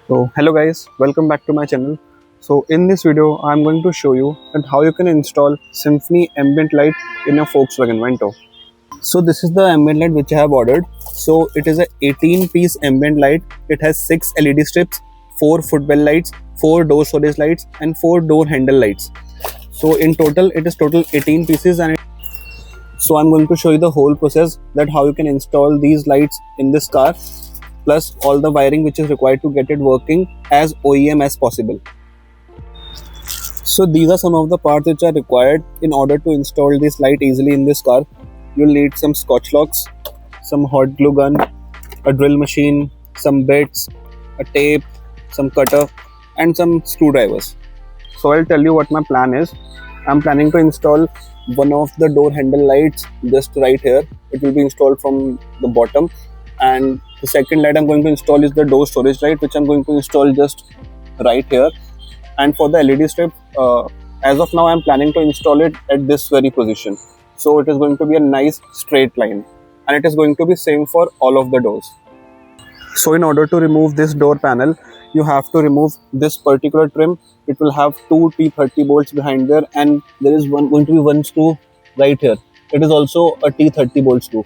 So hello guys, welcome back to my channel. So in this video, I'm going to show you that how you can install Symphony ambient light in your Volkswagen Vento. So this is the ambient light which I have ordered. So it is a 18-piece ambient light. It has 6 LED strips, 4 footbell lights, 4 door storage lights and 4 door handle lights. So in total, it is total 18 pieces so I'm going to show you the whole process that how you can install these lights in this car, plus all the wiring which is required to get it working as OEM as possible. So these are some of the parts which are required in order to install this light easily in this car. You'll need some scotch locks, some hot glue gun, a drill machine, some bits, a tape, some cutter and some screwdrivers. So I'll tell you what my plan is. I'm planning to install one of the door handle lights just right here. It will be installed from the bottom, and the second light I'm going to install is the door storage light, which I'm going to install just right here. And for the LED strip, as of now I'm planning to install it at this very position, so it is going to be a nice straight line, and it is going to be same for all of the doors. So in order to remove this door panel, you have to remove this particular trim. It will have 2 T30 bolts behind there, and there is going to be one screw right here. It is also a T30 bolt screw.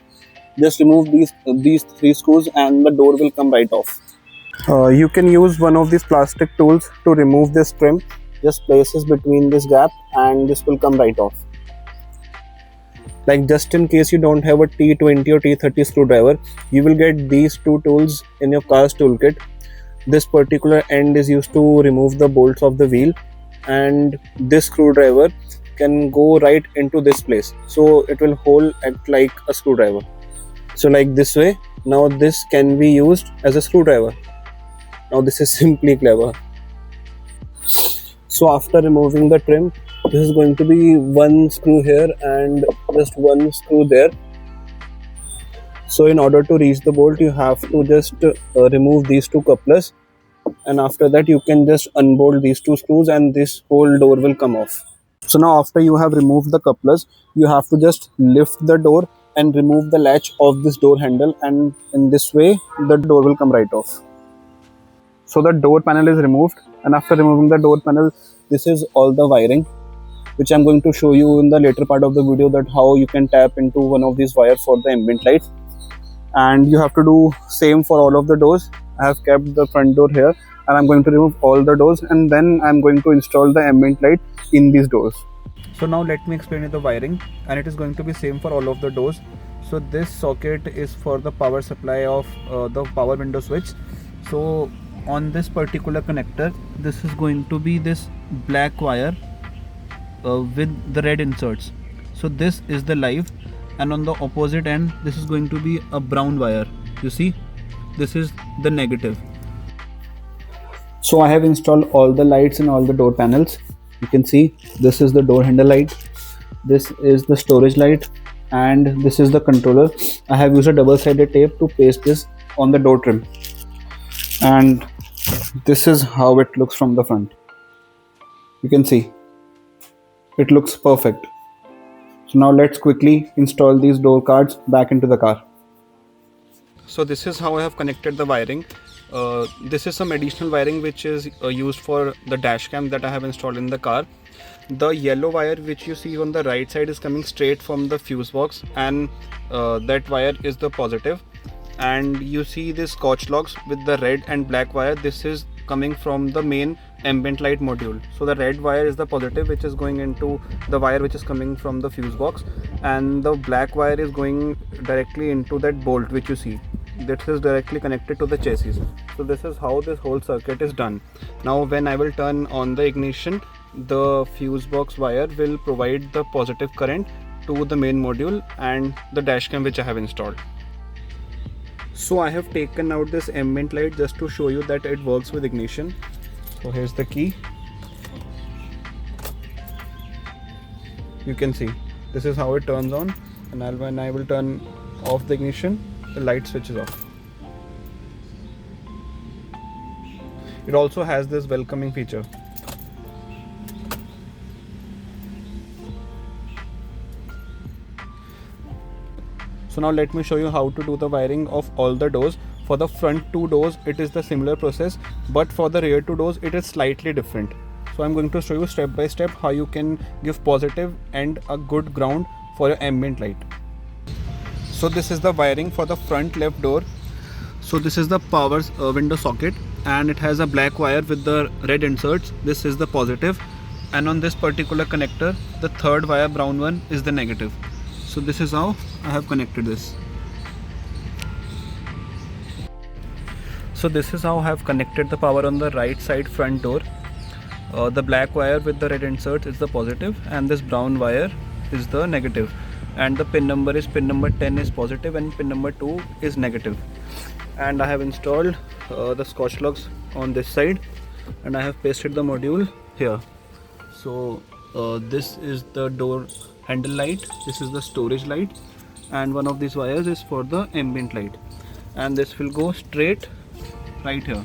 Just remove these 3 screws and the door will come right off. You can use one of these plastic tools to remove this trim. Just place this between this gap and this will come right off. Like, just in case you don't have a T20 or T30 screwdriver, you will get these 2 tools in your car's toolkit. This particular end is used to remove the bolts of the wheel, and this screwdriver can go right into this place, so it will act like a screwdriver. So like this way. Now this can be used as a screwdriver. Now this is simply clever. So after removing the trim, this is going to be one screw here and just one screw there. So in order to reach the bolt, you have to just remove these 2 couplers, and after that you can just unbolt these 2 screws and this whole door will come off. So now after you have removed the couplers, you have to just lift the door and remove the latch of this door handle, and in this way the door will come right off. So the door panel is removed, and after removing the door panel, this is all the wiring, which I'm going to show you in the later part of the video, that how you can tap into one of these wires for the ambient lights. And you have to do same for all of the doors. I have kept the front door here, and I'm going to remove all the doors, and then I'm going to install the ambient light in these doors. So now let me explain you the wiring, and it is going to be same for all of the doors. So this socket is for the power supply of the power window switch. So on this particular connector, this is going to be this black wire with the red inserts. So this is the live, and on the opposite end this is going to be a brown wire. You see, this is the negative. So I have installed all the lights in all the door panels. You can see this is the door handle light, this is the storage light, and this is the controller. I have used a double-sided tape to paste this on the door trim, and this is how it looks from the front. You can see it looks perfect. So now let's quickly install these door cards back into the car. So this is how I have connected the wiring. This is some additional wiring which is used for the dash cam that I have installed in the car. The yellow wire which you see on the right side is coming straight from the fuse box, and that wire is the positive. And you see this scotch locks with the red and black wire. This is coming from the main ambient light module. So the red wire is the positive, which is going into the wire which is coming from the fuse box, and the black wire is going directly into that bolt which you see. This is directly connected to the chassis. So this is how this whole circuit is done. Now when I will turn on the ignition, the fuse box wire will provide the positive current to the main module and the dash cam which I have installed. So I have taken out this ambient light just to show you that it works with ignition. So here's the key. You can see this is how it turns on, and when I will turn off the ignition, the light switches off. It also has this welcoming feature. So now let me show you how to do the wiring of all the doors. For the front two doors it is the similar process, but for the rear two doors it is slightly different. So I'm going to show you step by step how you can give positive and a good ground for your ambient light. So this is the wiring for the front left door. So this is the power window socket, and it has a black wire with the red inserts. This is the positive, and on this particular connector the third wire, brown one, is the negative. So this is how I have connected this. So this is how I have connected the power on the right side front door. The black wire with the red insert is the positive, and this brown wire is the negative, and the pin number 10 is positive and pin number 2 is negative. And I have installed the scotch locks on this side, and I have pasted the module here. So this is the door handle light, this is the storage light, and one of these wires is for the ambient light, and this will go straight right here.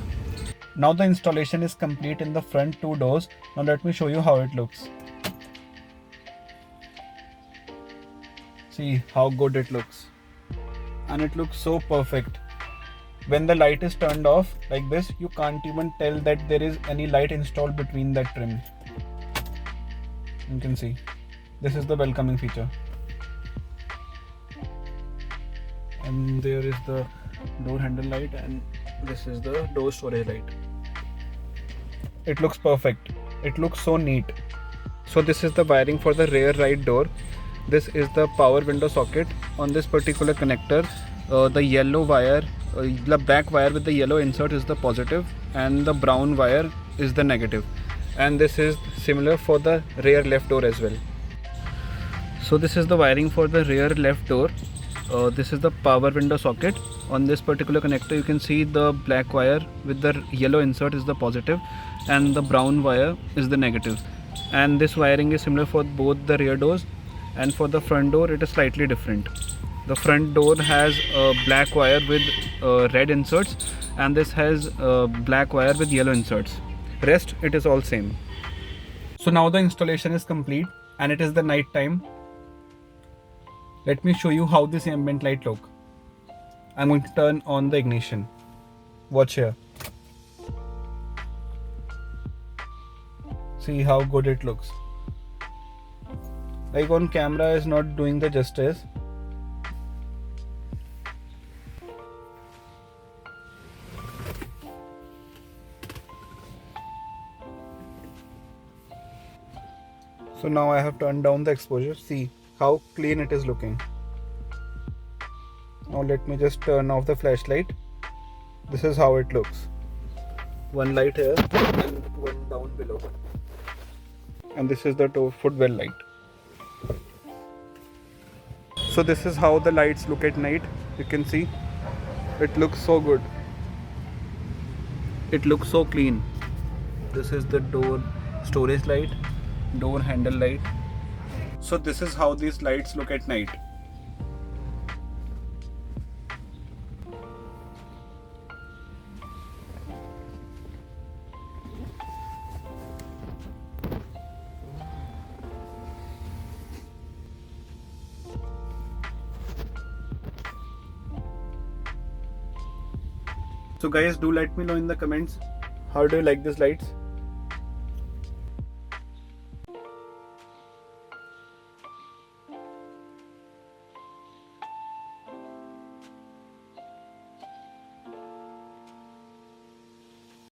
Now the installation is complete in the front two doors. Now let me show you how it looks. See how good it looks, and it looks so perfect. When the light is turned off like this, you can't even tell that there is any light installed between that trim. You can see this is the welcoming feature, and there is the door handle light, and this is the door storage light. It looks perfect. It looks so neat. So this is the wiring for the rear right door. This is the power window socket. On this particular connector, the yellow wire, the black wire with the yellow insert is the positive, and the brown wire is the negative. And this is similar for the rear left door as well. So this is the wiring for the rear left door. This is the power window socket. On this particular connector you can see the black wire with the yellow insert is the positive, and the brown wire is the negative. And this wiring is similar for both the rear doors, and for the front door it is slightly different. The front door has a black wire with red inserts, and this has black wire with yellow inserts. Rest it is all same. So now the installation is complete, and it is the night time. Let me show you how this ambient light look. I'm going to turn on the ignition. Watch here. See how good it looks. Like on camera is not doing the justice. So now I have turned down the exposure. See how clean it is looking. Now let me just turn off the flashlight. This is how it looks. One light here and one down below. And this is the footwell light. So this is how the lights look at night. You can see it looks so good. It looks so clean. This is the door storage light, door handle light. So this is how these lights look at night. So guys, do let me know in the comments, how do you like these lights?